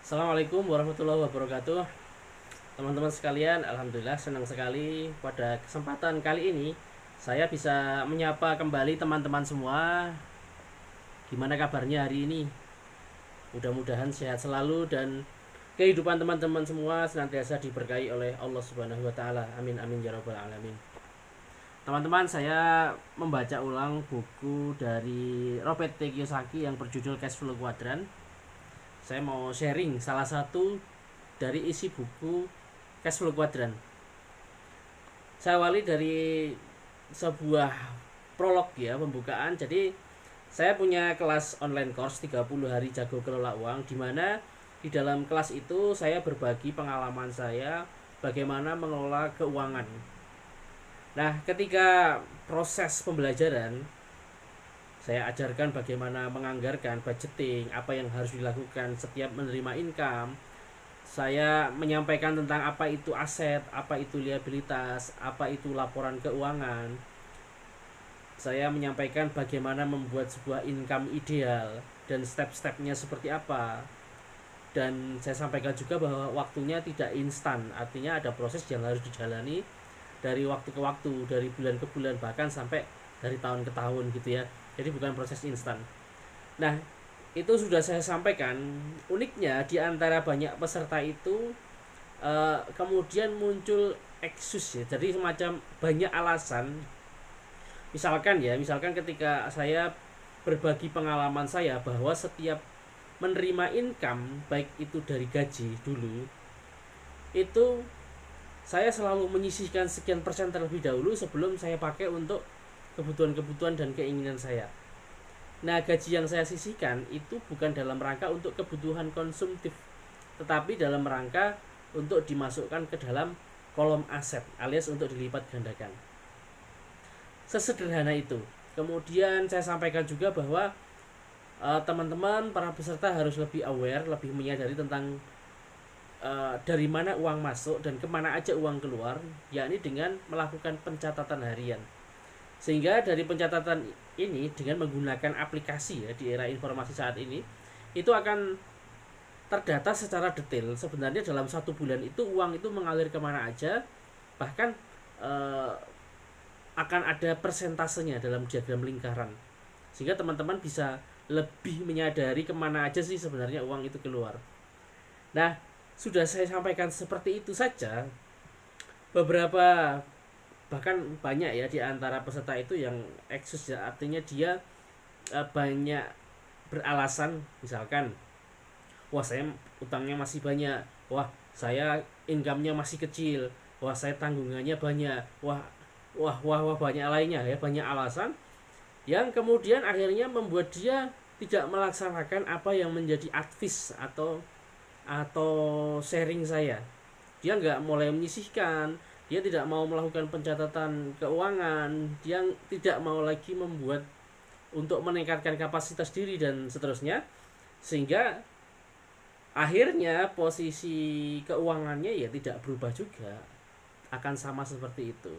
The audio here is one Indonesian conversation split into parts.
Assalamualaikum warahmatullahi wabarakatuh. Teman-teman sekalian, alhamdulillah senang sekali pada kesempatan kali ini saya bisa menyapa kembali teman-teman semua. Gimana kabarnya hari ini? Mudah-mudahan sehat selalu dan kehidupan teman-teman semua senantiasa diberkahi oleh Allah Subhanahu wa taala. Amin amin ya rabbal alamin. Teman-teman, saya membaca ulang buku dari Robert T. Kiyosaki yang berjudul Cash Flow Quadrant. Saya mau sharing salah satu dari isi buku Cash Flow Quadrant. Saya awali dari sebuah prolog ya, pembukaan. Jadi saya punya kelas online course 30 hari jago kelola uang, di mana di dalam kelas itu saya berbagi pengalaman saya bagaimana mengelola keuangan. Nah, ketika proses pembelajaran saya ajarkan bagaimana menganggarkan, budgeting, apa yang harus dilakukan setiap menerima income. Saya menyampaikan tentang apa itu aset, apa itu liabilitas, apa itu laporan keuangan. Saya menyampaikan bagaimana membuat sebuah income ideal dan step-stepnya seperti apa. Dan saya sampaikan juga bahwa waktunya tidak instan, artinya ada proses yang harus dijalani dari waktu ke waktu, dari bulan ke bulan, bahkan sampai dari tahun ke tahun gitu ya. Jadi bukan proses instan. Nah, itu sudah saya sampaikan. Uniknya di antara banyak peserta itu kemudian muncul eksus ya. Jadi semacam banyak alasan. Misalkan ketika saya berbagi pengalaman saya bahwa setiap menerima income baik itu dari gaji dulu, itu saya selalu menyisihkan sekian persen terlebih dahulu sebelum saya pakai untuk kebutuhan-kebutuhan dan keinginan saya. Nah, gaji yang saya sisihkan itu bukan dalam rangka untuk kebutuhan konsumtif, tetapi dalam rangka untuk dimasukkan ke dalam kolom aset alias untuk dilipat gandakan. Sesederhana itu. Kemudian saya sampaikan juga bahwa teman-teman para peserta harus lebih aware, lebih menyadari tentang dari mana uang masuk dan kemana aja uang keluar, yakni dengan melakukan pencatatan harian. Sehingga dari pencatatan ini dengan menggunakan aplikasi ya di era informasi saat ini, itu akan terdata secara detail sebenarnya dalam 1 bulan itu uang itu mengalir kemana aja, bahkan eh, akan ada persentasenya dalam diagram lingkaran, sehingga teman-teman bisa lebih menyadari kemana aja sih sebenarnya uang itu keluar. Nah, sudah saya sampaikan seperti itu saja, beberapa bahkan banyak ya di antara peserta itu yang eksis ya, artinya dia banyak beralasan. Misalkan, wah saya utangnya masih banyak, wah saya income-nya masih kecil, wah saya tanggungannya banyak, wah wah wah wah banyak lainnya ya, banyak alasan yang kemudian akhirnya membuat dia tidak melaksanakan apa yang menjadi advice atau sharing saya. Dia nggak mulai menyisihkan, dia tidak mau melakukan pencatatan keuangan, dia tidak mau lagi membuat untuk meningkatkan kapasitas diri dan seterusnya, sehingga akhirnya posisi keuangannya ya tidak berubah juga, akan sama seperti itu.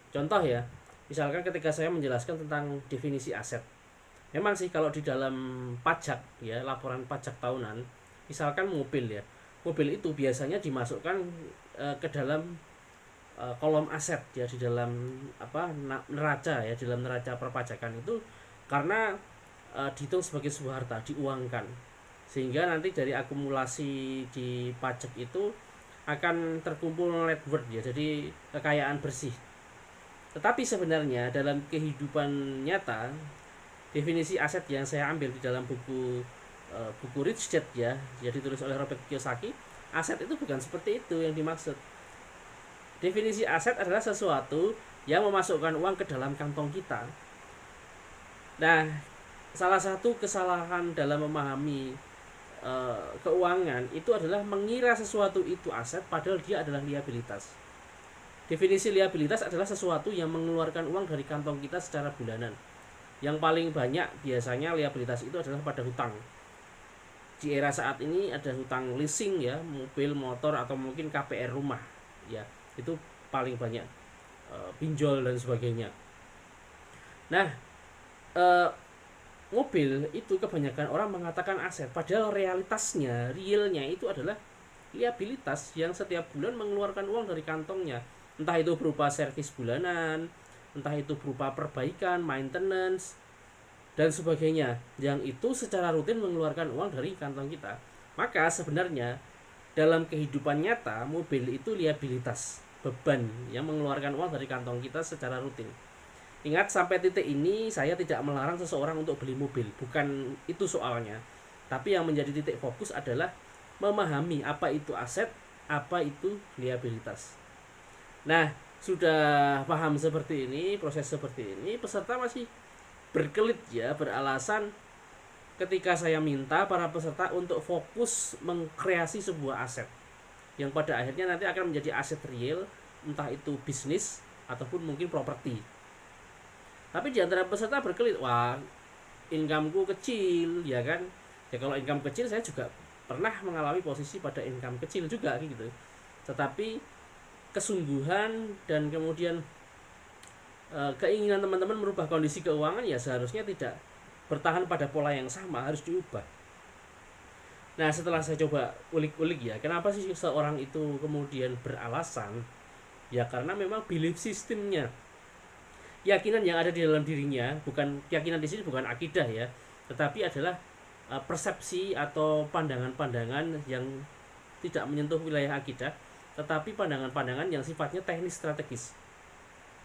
Contoh ya, misalkan ketika saya menjelaskan tentang definisi aset, memang sih kalau di dalam pajak ya, laporan pajak tahunan, misalkan mobil ya, mobil itu biasanya dimasukkan ke dalam kolom aset ya, di dalam apa, neraca ya, di dalam neraca perpajakan itu, karena dihitung sebagai sebuah harta, diuangkan, sehingga nanti dari akumulasi di pajak itu akan terkumpul net worth ya, jadi kekayaan bersih. Tetapi sebenarnya dalam kehidupan nyata, definisi aset yang saya ambil di dalam buku Rich Dad ya, jadi ditulis oleh Robert Kiyosaki, aset itu bukan seperti itu yang dimaksud. Definisi aset adalah sesuatu yang memasukkan uang ke dalam kantong kita. Nah, salah satu kesalahan dalam memahami keuangan itu adalah mengira sesuatu itu aset padahal dia adalah liabilitas. Definisi liabilitas adalah sesuatu yang mengeluarkan uang dari kantong kita secara bulanan. Yang paling banyak biasanya liabilitas itu adalah pada hutang. Di era saat ini ada hutang leasing ya, mobil, motor, atau mungkin KPR rumah ya, itu paling banyak, pinjol dan sebagainya. Nah, mobil itu kebanyakan orang mengatakan aset, padahal realitasnya, realnya itu adalah liabilitas yang setiap bulan mengeluarkan uang dari kantongnya. Entah itu berupa servis bulanan, entah itu berupa perbaikan, maintenance, dan sebagainya. Yang itu secara rutin mengeluarkan uang dari kantong kita. Maka sebenarnya dalam kehidupan nyata, mobil itu liabilitas, beban yang mengeluarkan uang dari kantong kita secara rutin. Ingat, sampai titik ini saya tidak melarang seseorang untuk beli mobil, bukan itu soalnya. Tapi yang menjadi titik fokus adalah memahami apa itu aset, apa itu liabilitas. Nah, sudah paham seperti ini, proses seperti ini, peserta masih berkelit ya, beralasan ketika saya minta para peserta untuk fokus mengkreasi sebuah aset yang pada akhirnya nanti akan menjadi aset real, entah itu bisnis ataupun mungkin properti. Tapi di antara peserta berkelit, wah, incomeku kecil, ya kan? Ya kalau income kecil saya juga pernah mengalami posisi pada income kecil juga gitu. Tetapi kesungguhan dan kemudian keinginan teman-teman merubah kondisi keuangan ya seharusnya tidak bertahan pada pola yang sama, harus diubah. Nah, setelah saya coba ulik-ulik ya, kenapa sih seorang itu kemudian beralasan? Ya karena memang belief systemnya, keyakinan yang ada di dalam dirinya, bukan keyakinan di sini bukan akidah ya, tetapi adalah persepsi atau pandangan-pandangan yang tidak menyentuh wilayah akidah, tetapi pandangan-pandangan yang sifatnya teknis strategis.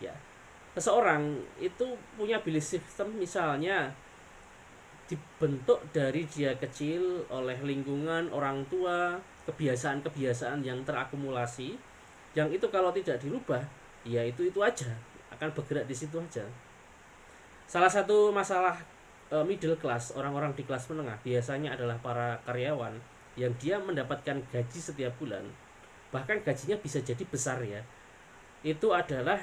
Ya, seseorang itu punya belief system misalnya dibentuk dari dia kecil oleh lingkungan, orang tua, kebiasaan-kebiasaan yang terakumulasi, yang itu kalau tidak dirubah, ya itu aja, akan bergerak di situ aja. Salah satu masalah middle class, orang-orang di kelas menengah biasanya adalah para karyawan yang dia mendapatkan gaji setiap bulan, bahkan gajinya bisa jadi besar ya. Itu adalah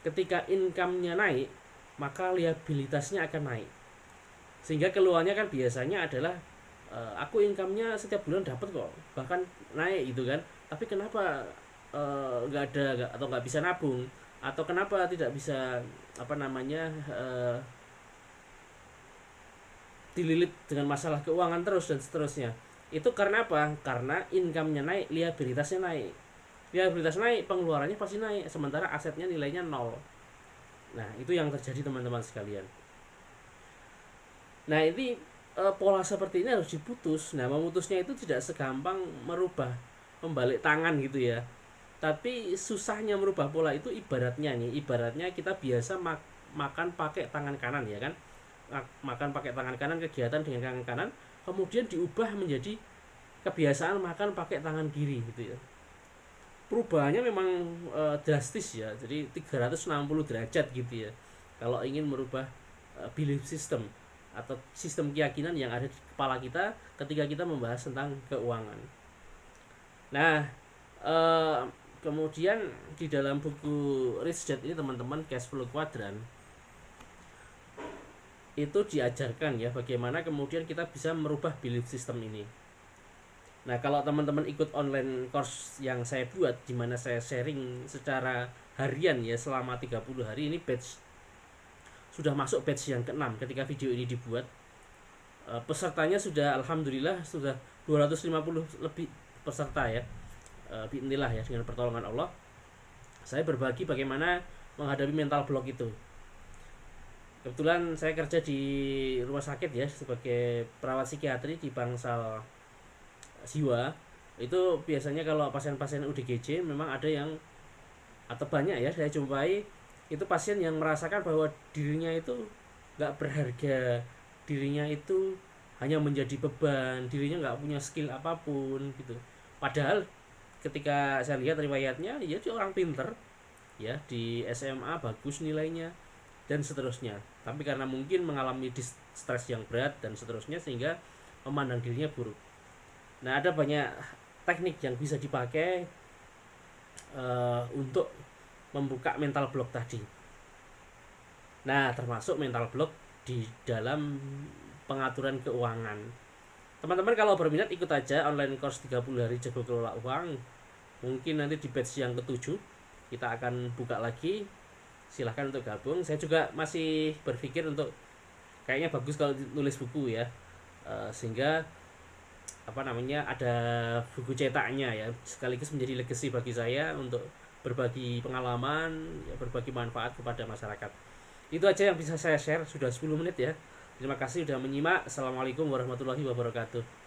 ketika income-nya naik, maka liabilitasnya akan naik. Sehingga keluhannya kan biasanya adalah aku income-nya setiap bulan dapat kok, bahkan naik gitu kan. Tapi kenapa nggak ada atau nggak bisa nabung, atau kenapa tidak bisa dililit dengan masalah keuangan terus dan seterusnya. Itu karena apa? Karena income-nya naik, liabilitasnya naik. Liabilitas naik, pengeluarannya pasti naik, sementara asetnya nilainya nol. Nah, itu yang terjadi teman-teman sekalian. Nah, ini pola seperti ini harus diputus. Nah, memutusnya itu tidak segampang merubah membalik tangan gitu ya. Tapi susahnya merubah pola itu ibaratnya kita biasa makan pakai tangan kanan ya kan. Makan pakai tangan kanan, kegiatan dengan tangan kanan, kemudian diubah menjadi kebiasaan makan pakai tangan kiri gitu ya. Perubahannya memang drastis ya. Jadi 360 derajat gitu ya. Kalau ingin merubah belief system atau sistem keyakinan yang ada di kepala kita ketika kita membahas tentang keuangan. Nah, kemudian di dalam buku Rich Dad ini teman-teman, Cash Flow Quadrant, itu diajarkan ya bagaimana kemudian kita bisa merubah belief system ini. Nah, kalau teman-teman ikut online course yang saya buat, di mana saya sharing secara harian ya selama 30 hari, ini sudah masuk batch yang ke-6 ketika video ini dibuat. Pesertanya sudah alhamdulillah sudah 250 lebih peserta ya. Bismillah ya, dengan pertolongan Allah. Saya berbagi bagaimana menghadapi mental block itu. Kebetulan saya kerja di rumah sakit ya sebagai perawat psikiatri di Bangsal Jiwa. Itu biasanya kalau pasien-pasien UDGJ memang ada yang, atau banyak ya saya jumpai, itu pasien yang merasakan bahwa dirinya itu nggak berharga, dirinya itu hanya menjadi beban, dirinya nggak punya skill apapun gitu. Padahal ketika saya lihat riwayatnya, ya dia orang pinter ya, di SMA bagus nilainya dan seterusnya, tapi karena mungkin mengalami stres yang berat dan seterusnya sehingga memandang dirinya buruk. Nah, ada banyak teknik yang bisa dipakai untuk membuka mental block tadi. Nah, termasuk mental block di dalam pengaturan keuangan. Teman-teman kalau berminat ikut aja online course 30 hari jago kelola uang. Mungkin nanti di batch yang ke-7 kita akan buka lagi. Silahkan untuk gabung. Saya juga masih berpikir untuk kayaknya bagus kalau nulis buku ya. Sehingga apa namanya, ada buku cetaknya ya, sekaligus menjadi legacy bagi saya untuk berbagi pengalaman ya, berbagi manfaat kepada masyarakat. Itu aja yang bisa saya share, sudah 10 menit ya. Terima kasih sudah menyimak. Assalamualaikum warahmatullahi wabarakatuh.